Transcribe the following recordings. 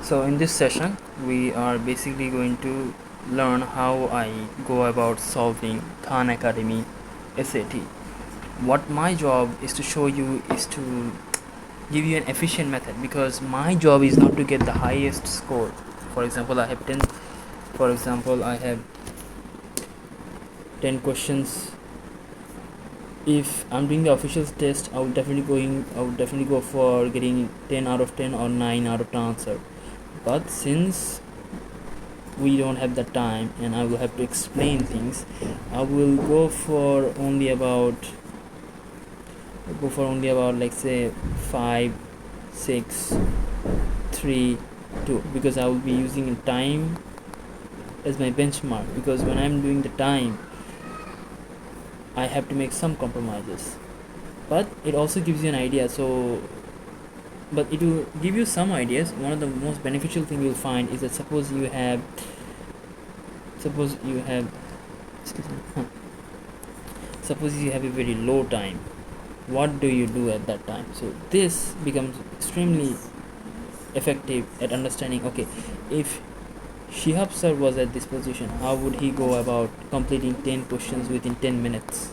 So in this session we are basically going to learn how I go about solving Khan Academy SAT. What my job is to show you is to give you an efficient method, because my job is not to get the highest score. For example, I have 10 questions. If I'm doing the official test, I would definitely go for getting 10 out of 10 or 9 out of 10 answer. But since we don't have the time and I will have to explain things, I will go for only about like say 5, 6, 3, 2, because I will be using time as my benchmark, because when I'm doing the time I have to make some compromises, but it also gives you an idea. But it will give you some ideas. One of the most beneficial thing you'll find is that suppose you have suppose you have a very low time, what do you do at that time? So this becomes extremely effective at understanding, okay, if Shihab sir was at this position, how would he go about completing 10 questions within 10 minutes?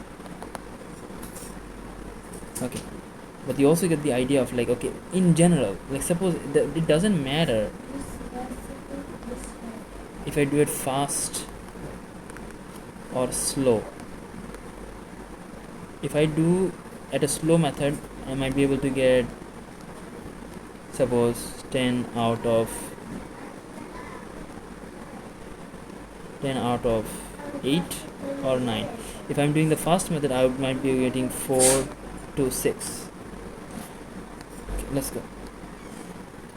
Okay, but you also get the idea of like, okay, in general, like suppose it doesn't matter if I do it fast or slow. If I do at a slow method, I might be able to get suppose 10 out of 8 or 9. If I'm doing the fast method, I might be getting 4 to 6. Okay, let's go.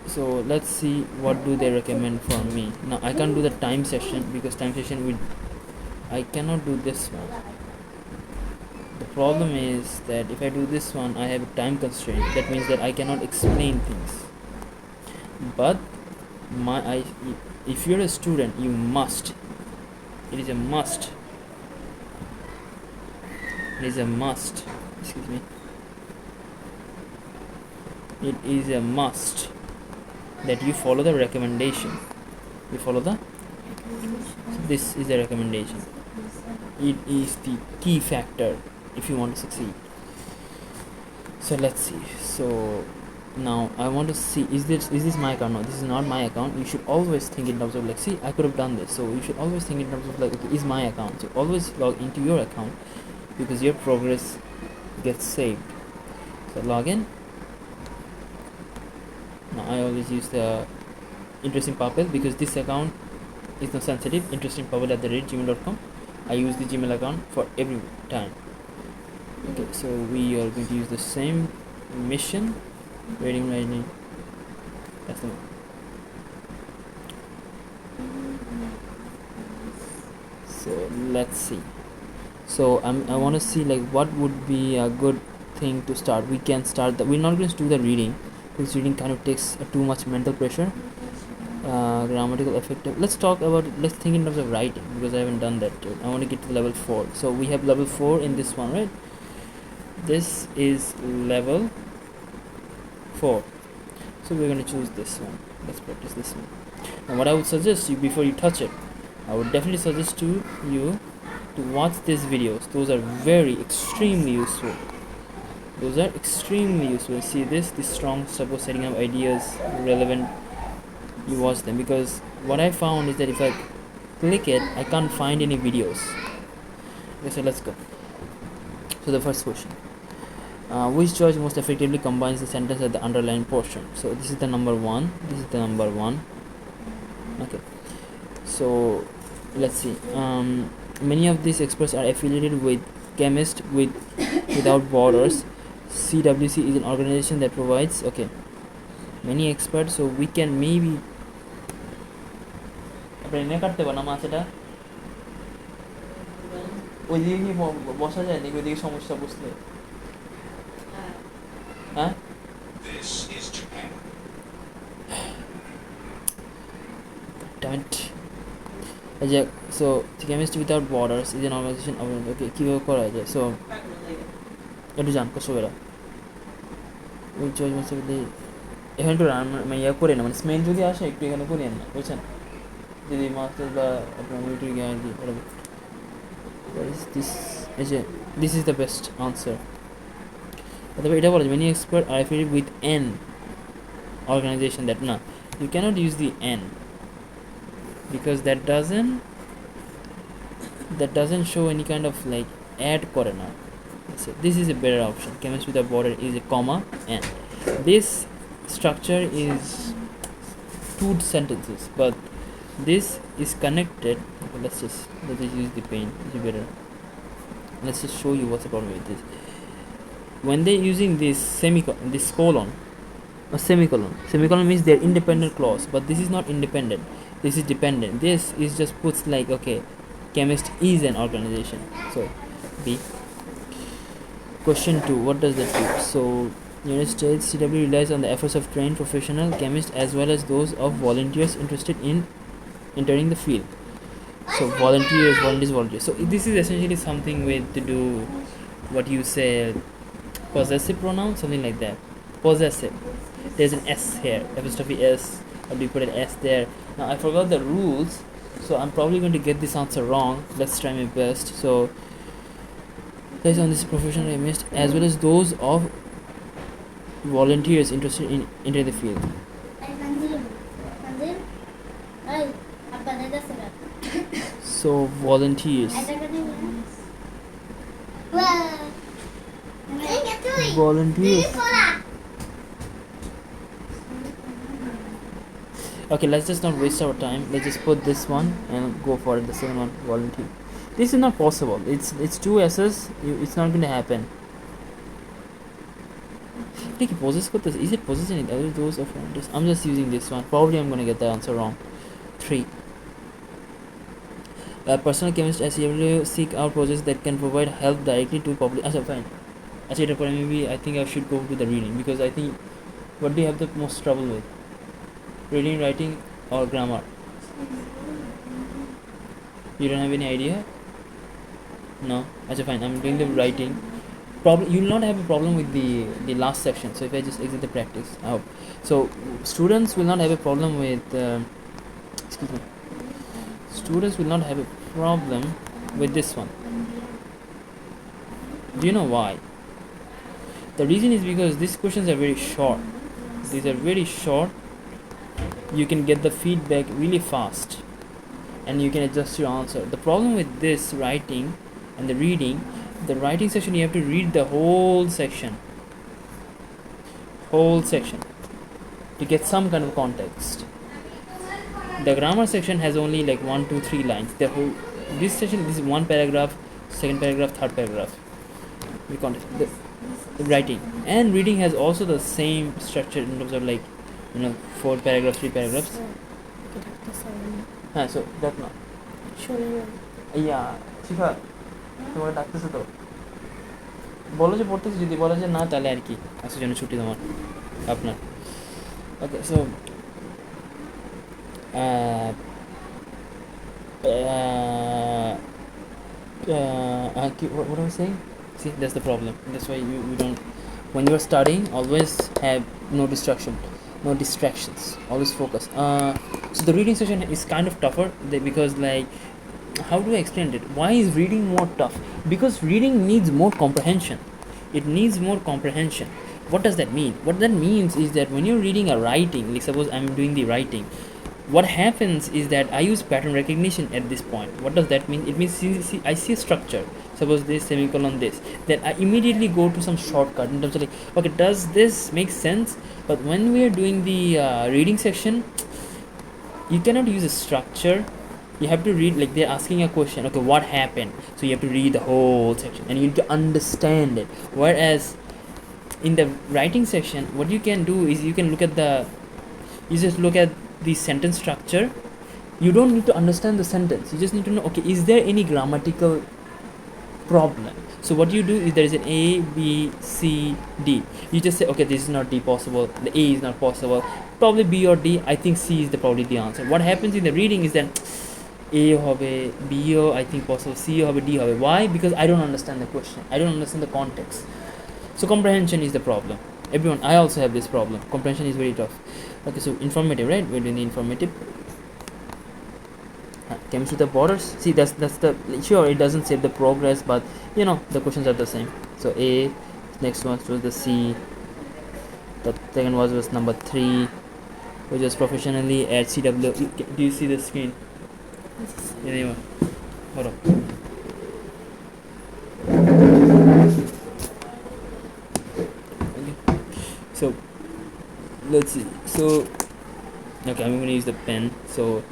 So let's see what do they recommend for me. Now I can't do the time session because I cannot do this one. The problem is that if I do this one, I have a time constraint. That means that I cannot explain things. But if you're a student, you must. It is a must. Excuse me. It is a must that you follow the recommendation. So this is a recommendation. It is the key factor if you want to succeed. So let's see. So now I want to see, is this my account? No, this is not my account. You should always think in terms of like, see, I could have done this. So you should always think in terms of like, okay, is my account? So always log into your account, because your progress gets saved. So log in. Now I always use the interesting purple because this account is not sensitive. interestingpurple@gmail.com. I use the Gmail account for every time. Okay, so we are going to use the same mission. Writing. That's the one. So let's see. So I want to see like what would be a good thing to start. We can start we're not going to do the reading, because reading kind of takes too much mental pressure. Grammatical effective. Let's think in terms of writing, because I haven't done that yet. I want to get to level 4. So we have level 4 in this one, right? This is level 4. So we're going to choose this one. Let's practice this one. Now what I would suggest you, before you touch it, I would definitely suggest to you to watch these videos. Those are extremely useful. See this strong support, setting up ideas, relevant. You watch them, because what I found is that if I click it, I can't find any videos. Okay, so let's go. So the first question, which choice most effectively combines the sentence at the underlined portion? So this is the number 1. Okay, so let's see. Many of these experts are affiliated with Chemists Without Borders. CWC is an organization that provides, okay, many experts. So we can maybe বসা যায় নাকি ওইদিকে সমস্যা বুঝলে? হ্যাঁ, so Chemists Without Borders is an organization of, okay, কিভাবে করা যায়? So একটু জান কষ্ট করে এখানে একটু ইয়ে করে না, মানে স্মেল যদি আসে একটু এখানে করিয়েন না, বুঝছেন? যদি মাস্টার বা আপনার মিলিটারি গিয়ে আর কি দিস, এই যে this is the best answer. তবে এটা বলা যায় many expert are affiliated with an organization, that না, you cannot use the n because that doesn't show any kind of like add করে না. So this is a better option. Chemistry with a border is a comma n. This structure is two sentences, but this is connected. Okay, let's just use the pen. It's better. Let's just show you what's the problem with this. When they're using this colon, a semicolon means they're independent clause, but this is not independent, this is dependent. This is just puts like, okay, chemist is an organization. So B. Question 2, what does that do? So United States CW relies on the efforts of trained professional chemists as well as those of volunteers interested in entering the field. So volunteers. So this is essentially something with to do what you say, possessive pronoun, something like that. Possessive. There's an S here, apostrophe S, or do you put an S there? Now I forgot the rules, so I'm probably going to get this answer wrong. Let's try my best. So based on this professional chemist as well as those of volunteers interested in entering the field. So volunteers. Okay, let's just not waste our time. Let's just put this one and go for it. The second one, volunteer. This is not possible. It's two S's. It's not going to happen. Is it possessing it? Those of volunteers. I'm just using this one. Probably I'm going to get the answer wrong. 3. Personal chemist SEW seek out projects that can provide help directly to public. Fine. Maybe I think I should go to the reading, because I think, what do you have the most trouble with? Reading, writing, or grammar? You don't have any idea? No? Fine, I'm doing the writing. Probably you will not have a problem with the last section. So if I just exit the practice, I hope. So students will not have a problem with excuse me. Students will not have a problem with this one. Do you know why? The reason is because these questions are very short. These are very short. You can get the feedback really fast and you can adjust your answer. The problem with this writing and the reading, the writing section, you have to read the whole section to get some kind of context. The grammar section has only like 1, 2, 3 lines. This section, this is one paragraph, second paragraph, third paragraph. The writing and reading has also the same structure in terms of like, 4 paragraphs, 3 paragraphs. So that not. Yeah, শিখা তোমাকে ডাকতেছে তো, বলো যে পড়তেছি, যদি বলো যে না তাহলে আর কি আজকের জন্য ছুটি তোমার আপনার। ওকে, so what am I saying? See, that's the problem. That's why you don't, when you're studying, always have no distractions, always focus. So the reading session is kind of tougher because, like, how do I explain it? Why is reading more tough? Because reading needs more comprehension. It needs more comprehension. What does that mean? What that means is that when you're reading a writing, like suppose I'm doing the writing, what happens is that I use pattern recognition at this point. What does that mean? It means I see a structure, suppose this semicolon this, then I immediately go to some shortcut in terms of like, okay, does this make sense? But when we are doing the reading section, you cannot use a structure. You have to read, like they're asking a question, okay, what happened? So you have to read the whole section and you need to understand it. Whereas in the writing section, what you can do is you can just look at the sentence structure. You don't need to understand the sentence. You just need to know, okay, is there any grammatical problem? So what you do is there is an A, B, C, D. You just say, okay, this is not D possible, the A is not possible, probably B or D. I think C is probably the answer. What happens in the reading is that A hobe, B I think possible, C hobe, D hobe. Why? Because I don't understand the question, I don't understand the context. So comprehension is the problem. Everyone, I also have this problem. Comprehension is very tough. Okay, so informative, right? We're doing the informative. Chemistry, the borders. See, that's the, sure, it doesn't save the progress, but you know the questions are the same. So A, next one was the C. The second was number 3, which was professionally at CW. Do you see the screen? Anyway, hold on. Okay. So let's see. So okay, I'm going to use the pen. So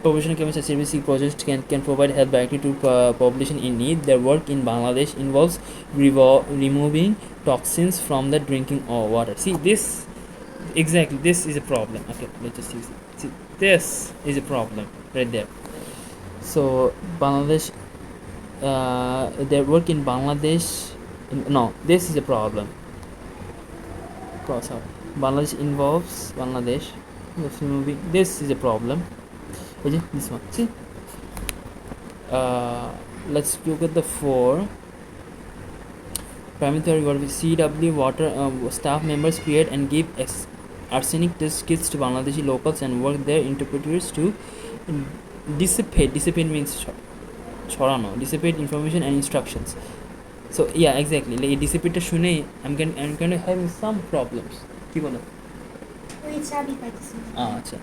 professional chemists and CBC projects can provide help directly to population in need. Their work in Bangladesh involves removing toxins from the drinking water. See this, exactly, this is a problem. Okay, let's just use it. See, this is a problem right there. So Bangladesh, their work in Bangladesh, no, this is a problem. Cross out. Bangladesh involves Bangladesh. This is a problem. This one. See. Let's look at the 4. Primary theory, what we CW water staff members create and give arsenic test kits to Bangladeshi locals and work their interpreters to dissipate means chorano, dissipate information and instructions. So yeah, exactly, like dissipate shune I'm going to have some problems. কি বলো? আচ্ছা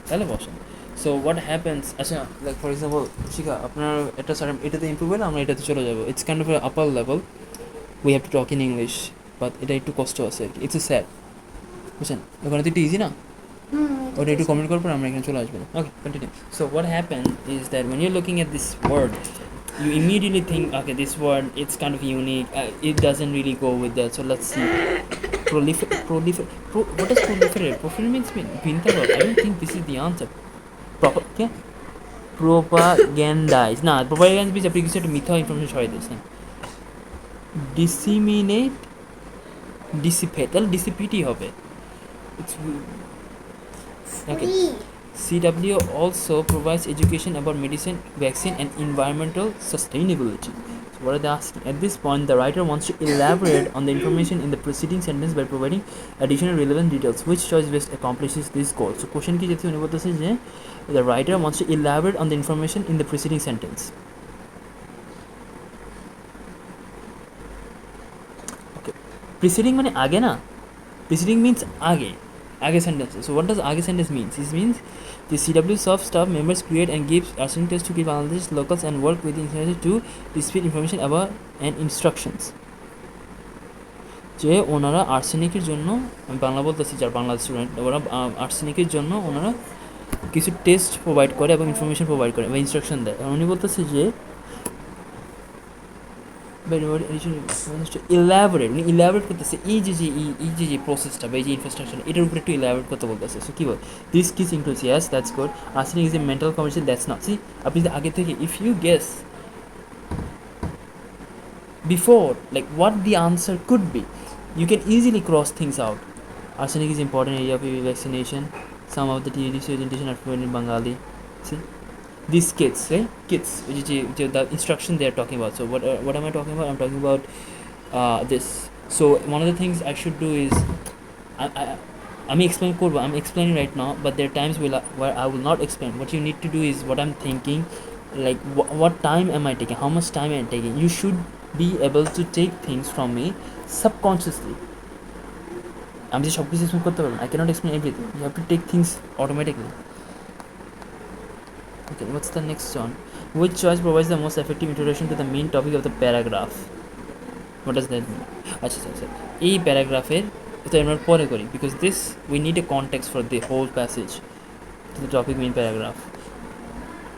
তাহলে বসেন. So what happens, আচ্ছা, like for example শিখা আপনার এটা sir এটাতে improve হলে আমরা এটাতে চলে যাব. It's kind of a upper level, we have to talk in English, but এটা একটু কষ্ট আছে. It's a sad, বুঝছেন? ওখানে তো একটু ইজি না, ওটা একটু কমেন্ট করার পর আমরা এখানে চলে আসবো. ওকে, continue. So what happened is that when you're looking at this word, you immediately think, okay, this word, it's kind of unique, it doesn't really go with that. So let's see. What does proliferate? Proliferate means bhinta word. I don't think this is the answer. Proper, yeah? Propagandize. Nah, propaganda means আপনি কিছু একটা মিথ্যা information ছড়াই দিয়েছেন. Disseminate, dissipate, তাহলে dissipate হবে. It's okay. CW also provides education about medicine, vaccine, and environmental sustainability. So what are they asking? At this point, the writer wants to elaborate on the information in the preceding sentence by providing additional relevant details. Which choice best accomplishes this goal? So question ki jeti uni bolteche je the writer wants to elaborate on the information in the preceding sentence. Okay. Preceding মানে আগে না? Preceding means আগে sentence. So what does আগে sentence means? This means the CW soft staff members create and give arsenic tests to give Bangladesh locals and work with the international to dispute information about and instructions. যে ওনারা আর্সেনিকের জন্য, আমি বাংলা বলতেছি যার Bangladesh student, ওরা আর্সেনিকের জন্য ওনারা কিছু টেস্ট প্রোভাইড করে এবং ইনফরমেশন প্রোভাইড করে বা ইনস্ট্রাকশন দেয়. উনি বলতেছে যে ইলাবোরেট, উনি ইলাবোরেট করতেছে এই যে প্রসেসটা বা এই যে ইনফ্রাস্ট্রাকচার, এটার উপরে একটু ইলাবোরেট করতে বলতেছে. সো কী বল, this kiss includes, yes that's good. Arsenic is a mental commercial, that's not. See, আপনি যদি আগে থেকে if you guess before like what the answer could be, you can easily cross things out. Arsenic is important area of vaccination. Some of the TED presentation are fluent in Bengali. See, these kits, right? Kits, which is the instruction they are talking about. So what am I talking about? I'm talking about this. So one of the things I should do is I'm explaining right now, but there are times where I will not explain. What you need to do is what I'm thinking, like what time am I taking, how much time am I taking. You should be able to take things from me subconsciously. আমি যে সব কিছু explain করতে পারবো, I cannot explain everything. You have to take things automatically. Okay, what's the next one? Which choice provides the most effective introduction to the main topic of the paragraph? What does that mean? আচ্ছা এই প্যারাগ্রাফের তো আমরা পরে করি, because this we need a context for the whole passage to the topic main paragraph.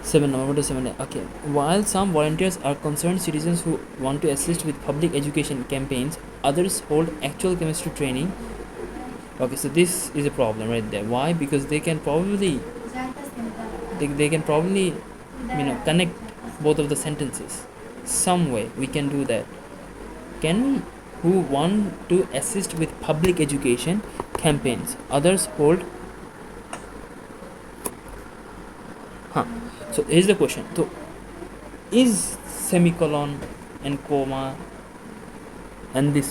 7, number 7. Okay, while some volunteers are concerned citizens who want to assist with public education campaigns, others hold actual chemistry training. Okay, so this is a problem right there. Why? Because they can probably connect both of the sentences some way. We can do that. Can we? Who want to assist with public education campaigns, others hold. So here's the question. So is semicolon and comma and this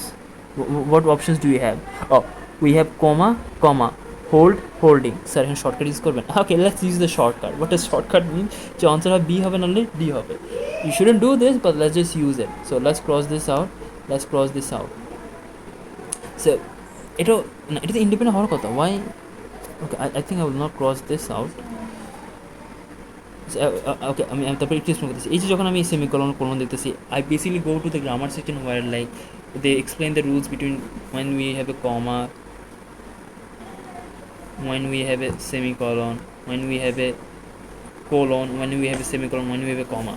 What options do we have? Oh, we have comma, comma, hold, holding. Sir, এখানে shortcut use করবেন? Okay, let's use the shortcut. What does shortcut mean? যে answer হবে B হবে নাহলে D হবে. You shouldn't do this, but let's just use it. So let's cross this out. Let's cross this out. So এটা তো independent হওয়ার কথা. Why? Okay, I think I will not cross this out. ওকে আমি তারপরে একটু explain করতেছি এই যে যখন আমি সেমিকলন কোলন দেখতেছি I basically go to the grammar section or like they explain the rules between when we have a comma, when we have a semicolon, when we have a colon, when we have a semicolon, when we have a comma.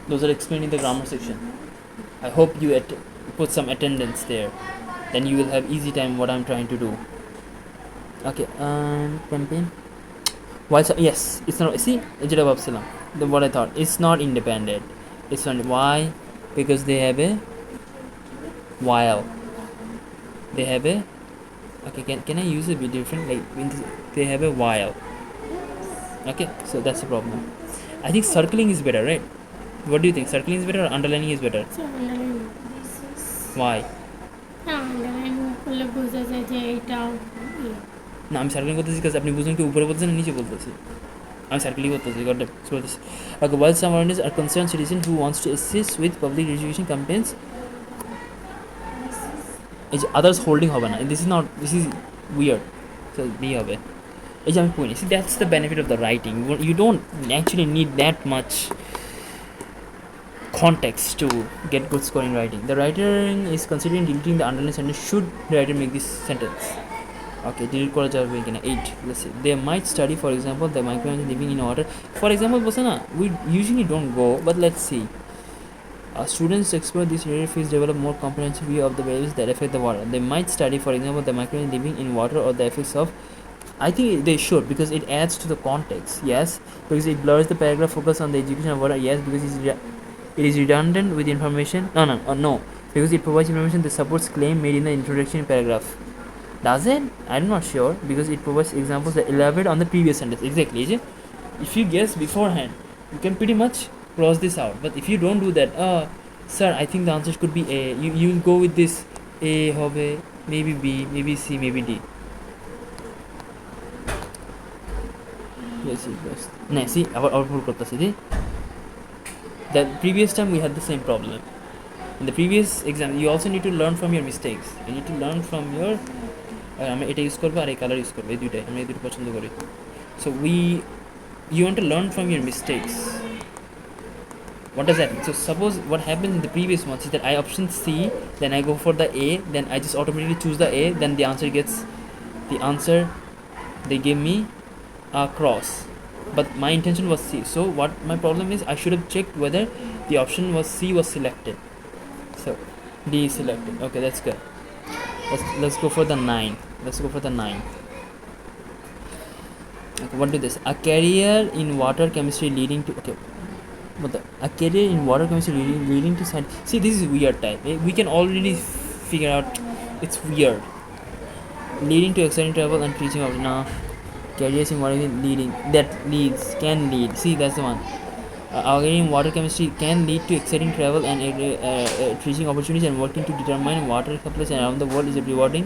Those are explained in the grammar section. I hope you put some attendance there, then you will have easy time what I'm trying to do. Okay, campaign. Why? Yes, it's not. See, what I thought. It's not independent. It's not. Why? Because they have a while. They have a. Okay, can I use a bit different? Like they have a while. Okay, so that's the problem. I think circling is better, right? What do you think? Circling is better or underlining is better? So underline. Why? Underline করলে বোঝা যায় যে এটা না আমি circling করতেছি কাজ আপনি বুঝুন কি উপরে বলতেছেন না নিচে বলতেছি আমি সার্কেলিং করতেছি গড করতেছি okay while some volunteers are concerned citizens who wants to assist with public education campaigns এই যে others holding হবে না this is weird so be হবে এই যে আমি পড়ি see that's the benefit of the writing you don't actually need that much context to get good score in writing the writer is considering deleting the underlined sentence should the writer make this sentence. Okay, delete করা যাবে কিনা 8 let's see they might study for example the microorganisms living in water for example বলছে না we usually don't go but let's see students explore these rare fields develop more comprehensive view of the variables that affect the water they might study for example the microorganisms living in water or the effects of I think they should because it adds to the context yes because it blurs the paragraph focus on the education of water yes because it is redundant with information no because it provides information that supports claim made in the introduction paragraph. Does it? I'm not sure because it provides examples that elaborate on the previous sentence. Exactly. If you guess beforehand, you can pretty much cross this out. But if you don't do that, sir, I think the answers could be A. You will go with this A, hobe, maybe B, maybe C, maybe D. Yes, yes. No, see, our full করতেছি জি the previous time we had the same problem. In the previous exam, you also need to learn from your mistakes. You need to learn from your আমি এটা use করবো আর এই colour use করবো এই দুইটাই আমি এই দুটো পছন্দ করি so you want to learn from your mistakes. What does that mean? So suppose what happened in the previous ones is that I option C then I go for the A then I just automatically choose the A then the answer they give me a cross but my intention was C so what my problem is I should have checked whether the option was C was selected so D is selected okay that's good. Let's go for the 9. Let's go for the 9. Okay, what do this? A career in water chemistry leading to a career in water chemistry leading to science. See, this is weird type. We can already figure out it's weird. Leading to exciting travel and teaching of careers in water leading that leads can lead. See, that's the one. Our career in water chemistry can lead to exciting travel and teaching opportunities and working to determine water supplies around the world is rewarding.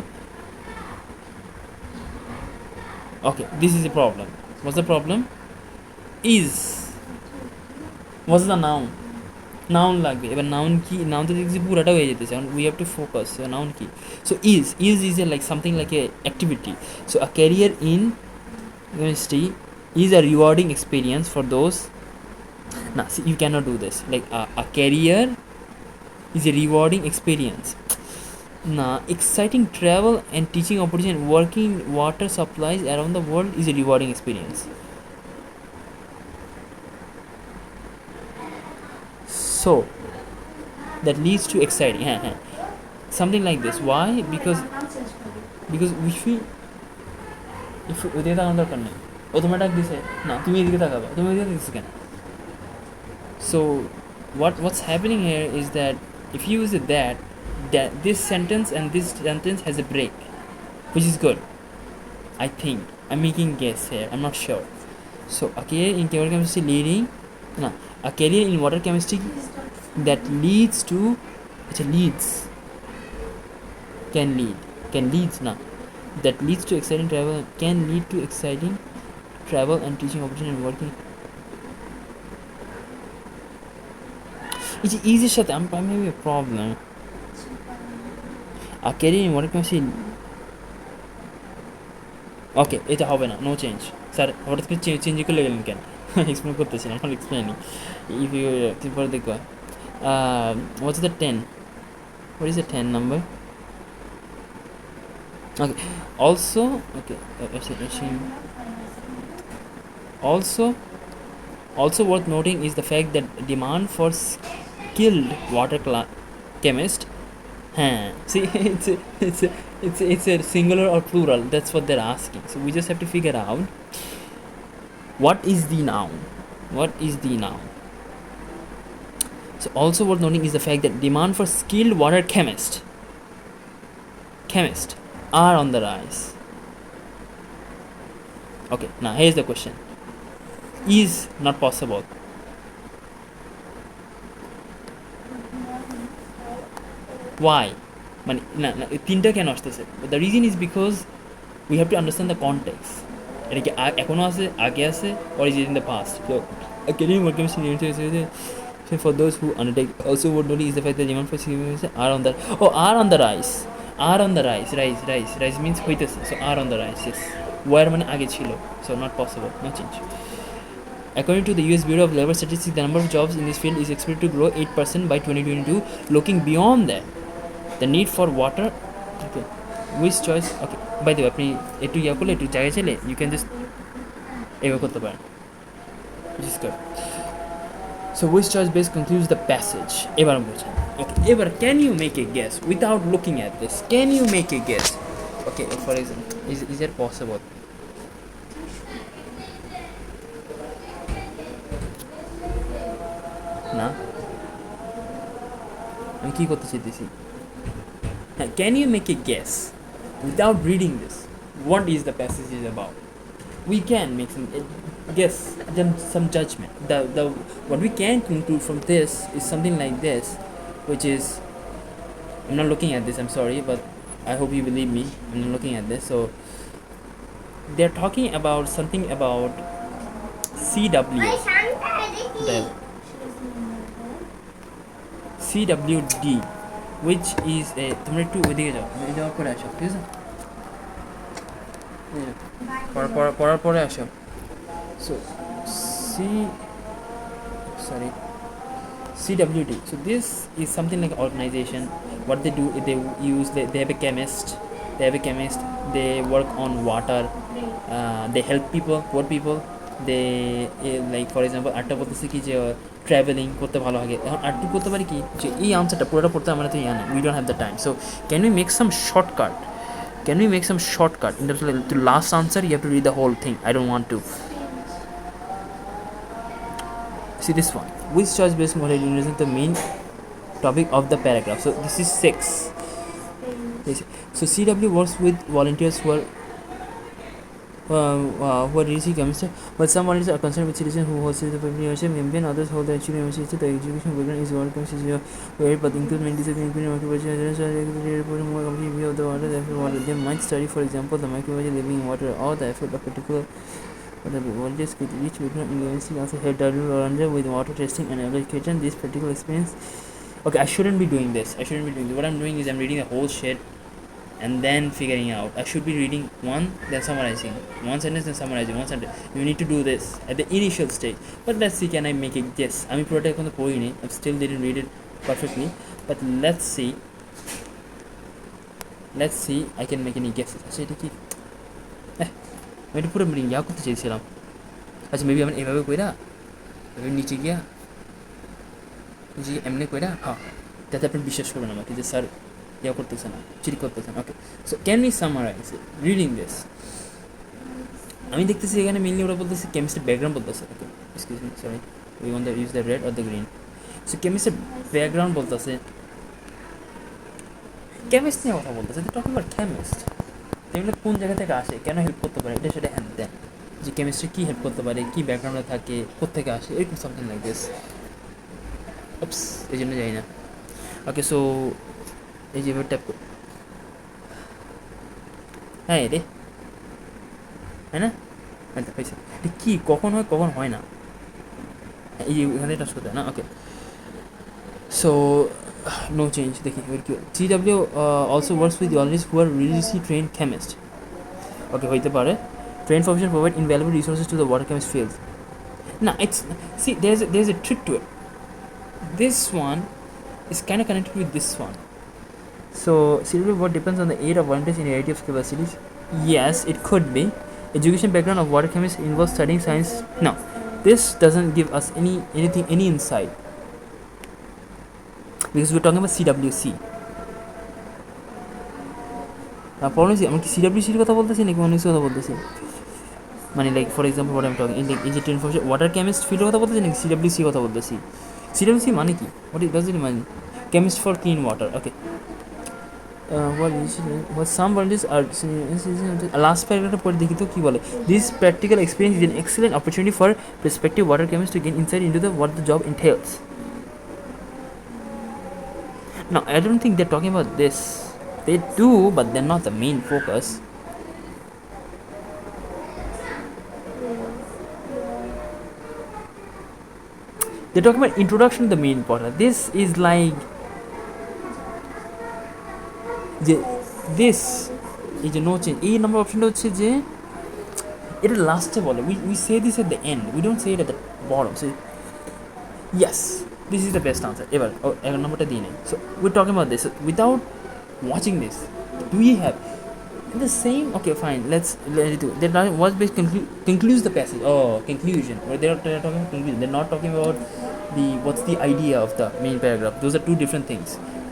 Okay, this is the problem. What's the problem? Is what's the noun? Noun লাগবে এবার noun কি noun তো দেখছি পুরাটা হয়ে যেতেছে we have to focus so noun কি so is a, like something like a activity so a career in university is a rewarding experience for those nah see you cannot do this like a career is a rewarding experience nah exciting travel and teaching opportunity and working water supplies around the world is a rewarding experience so that leads to exciting something like this why because if ওদিকে তাকানোর দরকার নেই ও তোমার ডাক দিছে না তুমি এদিকে তাকাবা তুমি ওদিকে দিচ্ছ কেন so what's happening here is that if you use that this sentence and this sentence has a break which is good I think I'm making guess here I'm not sure so a career in chemical chemistry leading a career in water chemistry that leads to leads Can lead. Can leads na. That leads to exciting travel. Can lead to exciting travel and teaching opportunity and working. It's easy shut. I'm maybe a problem. A career in what can I say? ওকে এটা হবে না, no change sir. হঠাৎ করে change করে গেলেন কেন? Explain করতেছিলাম, আমার এক্সপ্লেনিং ইফ ইউ পরে দেখবা what's the 10, what is the 10 number? Okay, also okay, also worth noting is the fact that demand for skilled water chemist. See, it's a singular or plural. That's what they're asking. So we just have to figure out what is the noun. What is the noun? So also worth noting is the fact that demand for skilled water chemist are on the rise. Okay, now here's the question. Is not possible. Why? মানে না না তিনটা কেন আসতেছে? The reason is because we have to understand the context. এটা কি এখনও আছে, আগে আছে, or is it in the past? Getting more for those who undertake also what notice is the fact that demand for are on the rise. Rise means হইতেছে, so are on the rise. Yes, where মানে আগে ছিল, so not possible, no change. According to the US Bureau of Labor Statistics, the number of jobs in this field is expected to grow 8% by 2022. Looking beyond that, the need for water. Okay, which choice? Okay, by the way, আপনি একটু ইয়া করলে একটু জায়গায় চলে you can just এভাবে করতে পারেন, which is good. So which choice best concludes the passage? এবার বুঝেন। Okay, এবার can you make a guess without looking at this? Can you make a guess? Okay, for example, is it possible? না, আমি কি করতে চাইতেছি? Can you make a guess without reading this? What is the passage is about? We can make some guess, then some judgment. The what we can conclude from this is something like this, which is, I'm not looking at this, I'm sorry, but I hope you believe me, I'm not looking at this. So they're talking about something about CWD, which is a তোমরা একটু ওইদিকে যাও, যাওয়ার পরে আসো, ঠিক আছে? পড়ার পরে আসো। So CWD. So this is something like organization. What they do is they have a chemist. They work on water. They help people, poor people. They like for example আটটা বলতেছে কি যে ট্রাভেলিং করতে ভালো লাগে। এখন আটটু করতে পারি কি যে এই আনসারটা পুরোটা পড়তে আমরা তো জানি, we don't have the time. So can we make some shortcut? In terms of the last answer you have to read the whole thing. I don't want to. See this one. Which choice based model is the main topic of the paragraph? So this is 6. So CW works with volunteers who are really chemistry, but some volunteers are concerned with citizens who hold the membership, and others hold the achievement membership. The education program is one consists where but include many disciplines including microbiology, more complete view of the water, therefore water. They might study, for example, the microbiology living in water or the effect of particular. The volunteers could each program in university also help W with water testing and application. This particular experience. Okay, I shouldn't be doing this. What I'm doing is I'm reading the whole shit and then figuring out. I should be reading one, then summarizing. One sentence, then summarizing. One sentence. You need to do this at the initial stage. But let's see, can I make a guess? I'm protect on the point. I still didn't read it perfectly. But let's see. I can make any guesses. আমি একটু পুরো ইয়া করতে চেয়েছিলাম। আচ্ছা maybe আমি এভাবে কইরা নিচে গিয়া এমনি কইরা, হ্যাঁ, যাতে আপনি বিশ্বাস করবেন আমাকে যে স্যার ইয়া করতেছে না, চিট করতেছেন। Okay, so can we summarise reading this? আমি দেখতেছি এখানে মেনলি ওরা বলতেছে কেমিস্ট্রি ব্যাকগ্রাউন্ড বলতেছে। Okay, excuse me, sorry, we want use the red or the green. So chemistry background বলতেছে, কেমিস্ট নিয়ে কথা বলতেছে, টকিং অ্যাবাউট কেমিস্ট। এগুলো কোন জায়গা থেকে আসে, কেন হেল্প করতে পারে, এটা সেটা হ্যান দেন, যে কেমিস্ট্রি কী হেল্প করতে পারে, কী ব্যাকগ্রাউন্ডে থাকে, কোথেকে আসে, এরকম সামথিং লাইক দিস। এই জন্য যাই না। ওকে, সো এই যে ট্যাপ হ্যাঁ রে, তাই না? আচ্ছা হয়েছে, এটা কী কখন হয় কখন হয় না, এই যে এখানে টাচ করতে হয় না, ওকে। সো নো চেঞ্জ, দেখি এবার কি GW also works with journalist who are religiously train chemist. Okay হইতে পারে, train profession provide invaluable resources to the water chemist field. না, it's, see, there's a trick to it. This one is kind of connected with this one. So, seriously, what depends on the aid of volunteers in a variety of capacities? Yes, it could be. Education background of water chemists involves studying science. No, this doesn't give us any insight because we're talking about CWC. পড়েছি আমি কি সিডাব্লিউসির কথা বলতেছি নাকি অন্য কিছু কথা বলতেছি? মানে like for example what I am talking এই যে ট্রেন ফর ওয়াটার কেমিস্ট ফিল্ডের কথা বলতেছি নাকি সিডাব্লিউসি কথা বলতেছি? সিডাব্লিউসি মানে কি? What does it mean? Chemist for clean water, okay. what some volunteers are last প্যারাগ্রাফটা পড়ে দেখি তো কি বলে। This practical experience is an excellent opportunity for prospective water chemists to gain insight into what the job entails. No, I don't think they're talking about this. They do, but they're not the main focus. They're talking about introduction to the main part. This is like যে this এই যে no change, এই number অপশনটা হচ্ছে যে এটা লাস্টে বলে। We say this at the end, we don't say it at the bottom. So yes, this is the best answer. এবার এগারো নম্বরটা দিয়ে নেই। So we talking about this without watching this, do you have the same? Okay, fine, let it do. Then what base concludes the passage. Oh, conclusion, or they're talking about conclusion, they're not talking about the what's the idea of the main paragraph. Those are two different things.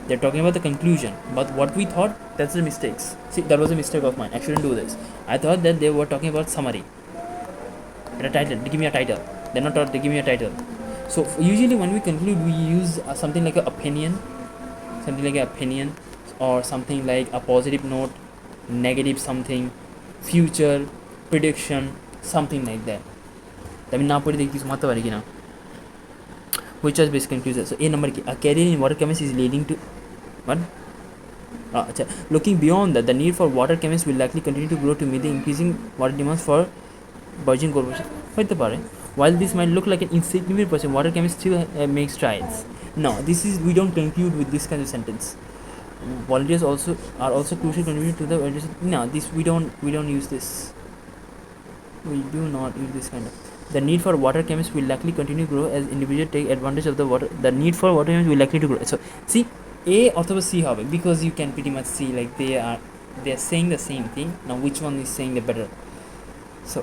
They're talking about the conclusion, but what we thought, that's the mistakes. See, that was a mistake of mine. I shouldn't do this. I thought that they were talking about summary and a title. They give me a title, they're not taught, they give me a title. So usually when we conclude, we use something like an opinion, or something like a positive note, negative something, future, prediction, something like that. আমি না পড়ে দেখি কিছু মারতে পারি কিনা। Which was best conclusion. So A number, a career in water chemistry is leading to what? Looking beyond that, the need for water chemists will likely continue to grow to meet the increasing water demands for virgin corporation. হইতে পারে. While this might look like an insignificant person, water chemists still make strides. No, this is, we don't conclude with this kind of sentence. Volunteers are also crucial contributor to the no, this we don't use this, we do not use this kind of. The need for water chemists will likely continue to grow as individuals take advantage of the water. The need for water chemists will likely to grow. So see, A অথবা C হবে, because you can pretty much see like they are saying the same thing. Now which one is saying the better? So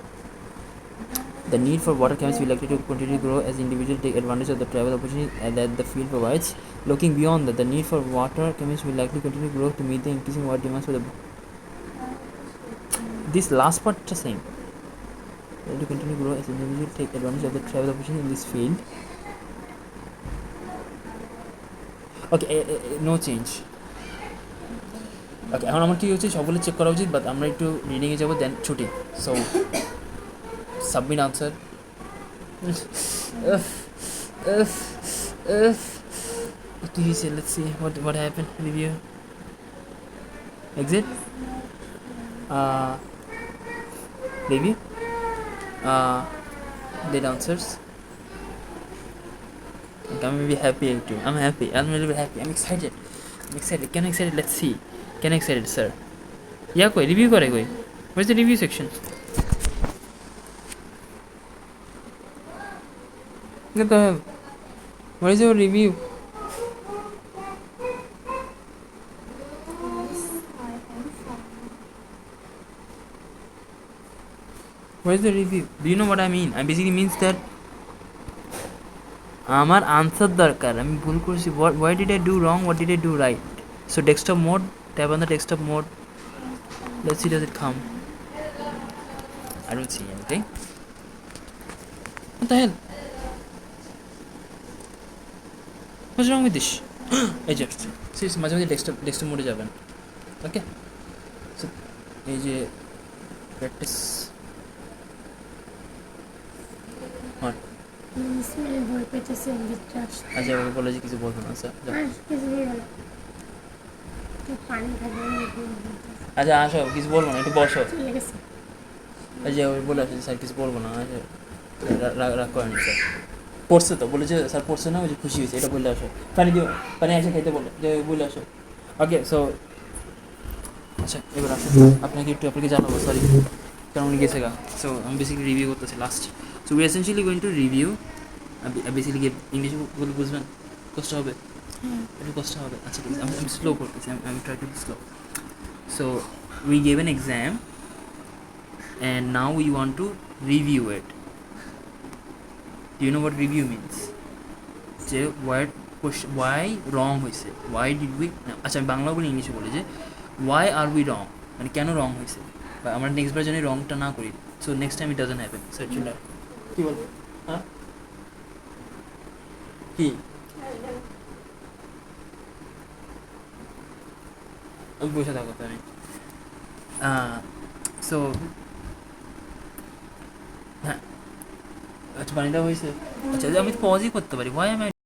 the need for water chemists will likely to continue to grow as individuals take advantage of the travel opportunities that the field provides. Looking beyond that, the need for water chemists will likely continue to grow to meet the increasing water demands for the. This last part is the same. To continue to grow as individuals take advantage of the travel opportunities in this field. Okay, no change. Okay, এখন আমার কি হচ্ছে সবগুলো check করা উচিত, but আমরা একটু রিডিংয়ে যাবো, দেন ছুটি। So submit answer. What did he say? Let's see what happened. Review. Exit. Review. Did answers. Okay, I'm gonna be happy too. I'm happy. I'm really happy. I'm excited. Can I excited? Let's see. Can I excited, sir? Yeah, koi review kore koi. Where's the review section? What the hell? What is your review? What is the review? Do you know what I mean? I basically means that আমার answer দরকার, আমি ভুল করছি, why did I do wrong, what did I do right? So desktop mode, tap on the desktop mode, let's see, does it come? I don't see anything. What the hell? What's wrong with this? এই যে মাঝে মাঝে desktop মোডে যাবেন। ওকে, so এই যে practice আচ্ছা, বলে যে কিছু বলবো না স্যার, কিছু পানি খাবেন। আচ্ছা আসো, কিছু বলবো না, একটু বসো। চলে গেছে। এই যে ওই বলে আসছে স্যার কিছু বলবো না, আচ্ছা, রাগ করেনি স্যার। পড়ছে তো, বলেছে স্যার পড়ছে না, ওই যে খুশি হয়েছে, এটা বললে আসো। পানি দিও, পানি এসে খেতে বলে, যে বলে আসো। ওকে সো আচ্ছা এবার আসুন, আপনাকে জানাবো, সরি কারণ উনি গেছে গা। সো আমি বেসিক্যালি রিভিউ করতেছি last. So we essentially going to review basically English বলে বুঝবেন, কষ্ট হবে, হ্যাঁ। একটু কষ্ট হবে। আচ্ছা ঠিক আছে, আমি স্লো করতেছি, আমি try to slow. So we gave an exam and now we want to review it. Do you know what review means? যে why wrong হয়েছে, why did we, আচ্ছা আমি বাংলা বলি ইংলিশে বলি, যে why are we wrong, মানে কেন রং হয়েছে, বা আমরা নেক্সট বার যেন রংটা না করি, so next time it doesn't happen. So it should, কি বলবো, হ্যাঁ কি আমি বসে থাকো তো আমি। সো হ্যাঁ, আচ্ছা পানিটা হয়েছে, আচ্ছা আমি পজই করতে পারি, why am I